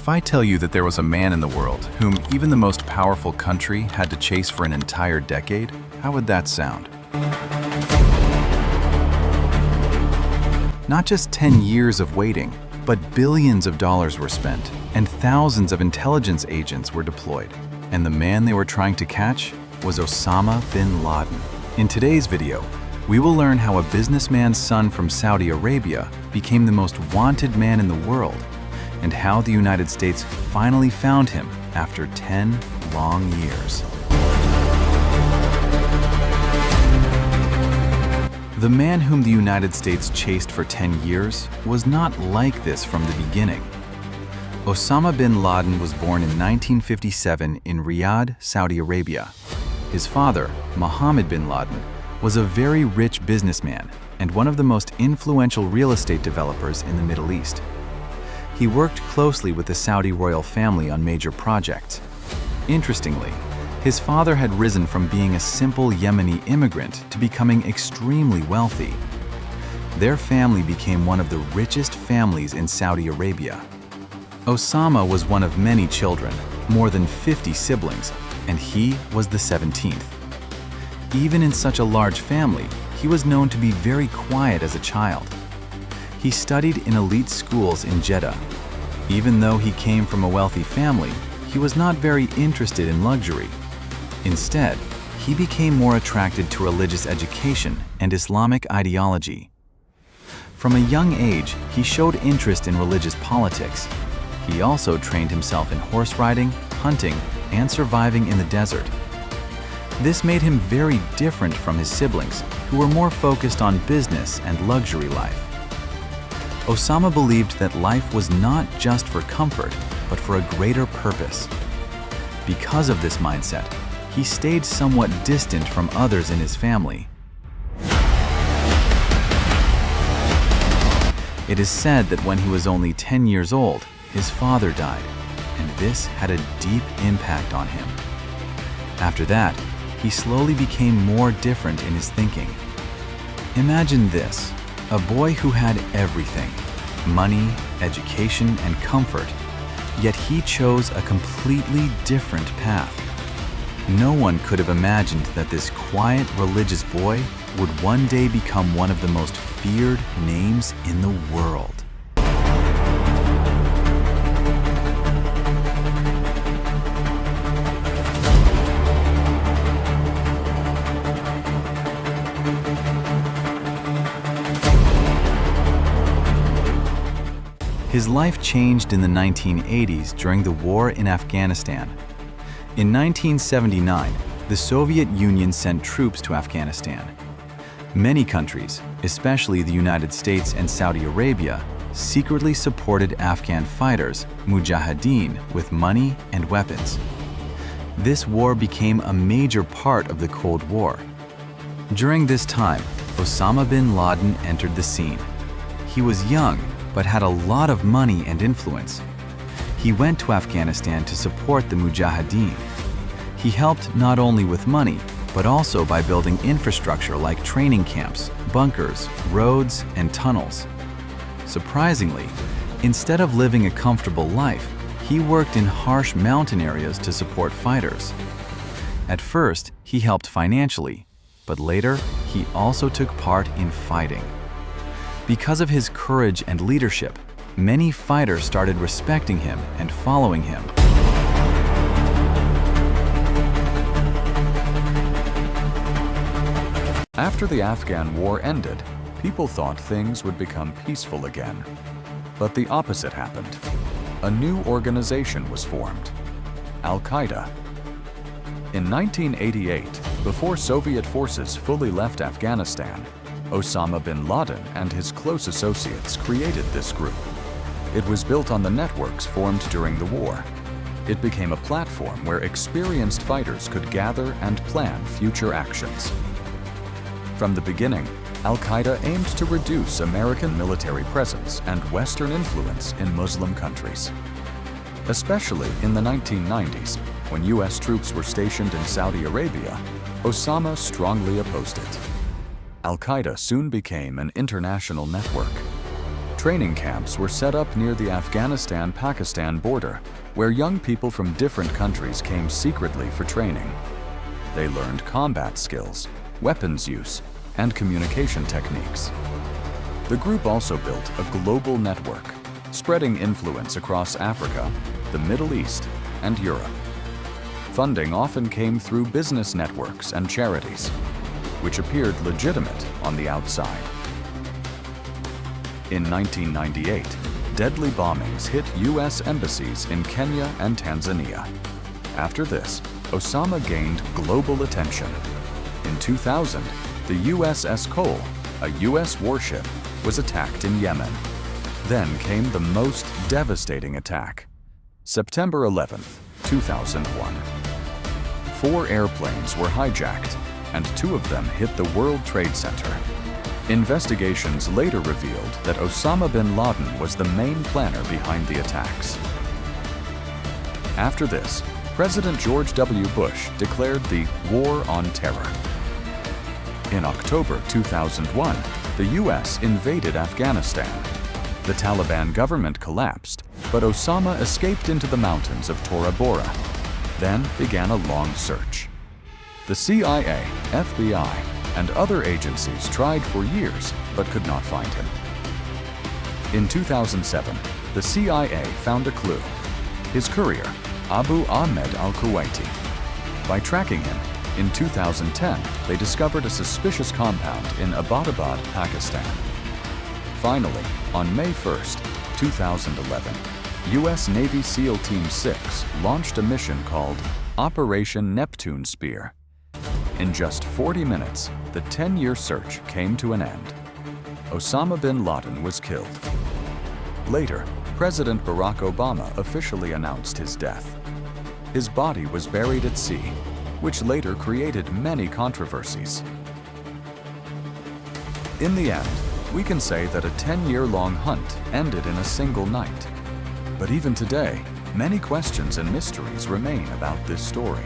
If I tell you that there was a man in the world whom even the most powerful country had to chase for an entire decade, how would that sound? Not just 10 years of waiting, but billions of dollars were spent, and thousands of intelligence agents were deployed. And the man they were trying to catch was Osama bin Laden. In today's video, we will learn how a businessman's son from Saudi Arabia became the most wanted man in the world, and how the United States finally found him after 10 long years. The man whom the United States chased for 10 years was not like this from the beginning. Osama bin Laden was born in 1957 in Riyadh, Saudi Arabia. His father, Mohammed bin Laden, was a very rich businessman and one of the most influential real estate developers in the Middle East. He worked closely with the Saudi royal family on major projects. Interestingly, his father had risen from being a simple Yemeni immigrant to becoming extremely wealthy. Their family became one of the richest families in Saudi Arabia. Osama was one of many children, more than 50 siblings, and he was the 17th. Even in such a large family, he was known to be very quiet as a child. He studied in elite schools in Jeddah. Even though he came from a wealthy family, he was not very interested in luxury. Instead, he became more attracted to religious education and Islamic ideology. From a young age, he showed interest in religious politics. He also trained himself in horse riding, hunting, and surviving in the desert. This made him very different from his siblings, who were more focused on business and luxury life. Osama believed that life was not just for comfort, but for a greater purpose. Because of this mindset, he stayed somewhat distant from others in his family. It is said that when he was only 10 years old, his father died, and this had a deep impact on him. After that, he slowly became more different in his thinking. Imagine this. A boy who had everything, money, education, and comfort, yet he chose a completely different path. No one could have imagined that this quiet religious boy would one day become one of the most feared names in the world. His life changed in the 1980s during the war in Afghanistan. In 1979, the Soviet Union sent troops to Afghanistan. Many countries, especially the United States and Saudi Arabia, secretly supported Afghan fighters, mujahideen, with money and weapons. This war became a major part of the Cold War. During this time, Osama bin Laden entered the scene. He was young, but had a lot of money and influence. He went to Afghanistan to support the mujahideen. He helped not only with money, but also by building infrastructure like training camps, bunkers, roads, and tunnels. Surprisingly, instead of living a comfortable life, he worked in harsh mountain areas to support fighters. At first, he helped financially, but later, he also took part in fighting. Because of his courage and leadership, many fighters started respecting him and following him. After the Afghan war ended, people thought things would become peaceful again. But the opposite happened. A new organization was formed, Al-Qaeda. In 1988, before Soviet forces fully left Afghanistan, Osama bin Laden and his close associates created this group. It was built on the networks formed during the war. It became a platform where experienced fighters could gather and plan future actions. From the beginning, Al-Qaeda aimed to reduce American military presence and Western influence in Muslim countries. Especially in the 1990s, when US troops were stationed in Saudi Arabia, Osama strongly opposed it. Al-Qaeda soon became an international network. Training camps were set up near the Afghanistan-Pakistan border, where young people from different countries came secretly for training. They learned combat skills, weapons use, and communication techniques. The group also built a global network, spreading influence across Africa, the Middle East, and Europe. Funding often came through business networks and charities, which appeared legitimate on the outside. In 1998, deadly bombings hit U.S. embassies in Kenya and Tanzania. After this, Osama gained global attention. In 2000, the USS Cole, a U.S. warship, was attacked in Yemen. Then came the most devastating attack, September 11, 2001. 4 airplanes were hijacked, and 2 of them hit the World Trade Center. Investigations later revealed that Osama bin Laden was the main planner behind the attacks. After this, President George W. Bush declared the War on Terror. In October 2001, the U.S. invaded Afghanistan. The Taliban government collapsed, but Osama escaped into the mountains of Tora Bora. Then began a long search. The CIA, FBI, and other agencies tried for years but could not find him. In 2007, the CIA found a clue: his courier, Abu Ahmed al-Kuwaiti. By tracking him, in 2010, they discovered a suspicious compound in Abbottabad, Pakistan. Finally, on May 1, 2011, U.S. Navy SEAL Team 6 launched a mission called Operation Neptune Spear. In just 40 minutes, the 10-year search came to an end. Osama bin Laden was killed. Later, President Barack Obama officially announced his death. His body was buried at sea, which later created many controversies. In the end, we can say that a 10-year-long hunt ended in a single night. But even today, many questions and mysteries remain about this story.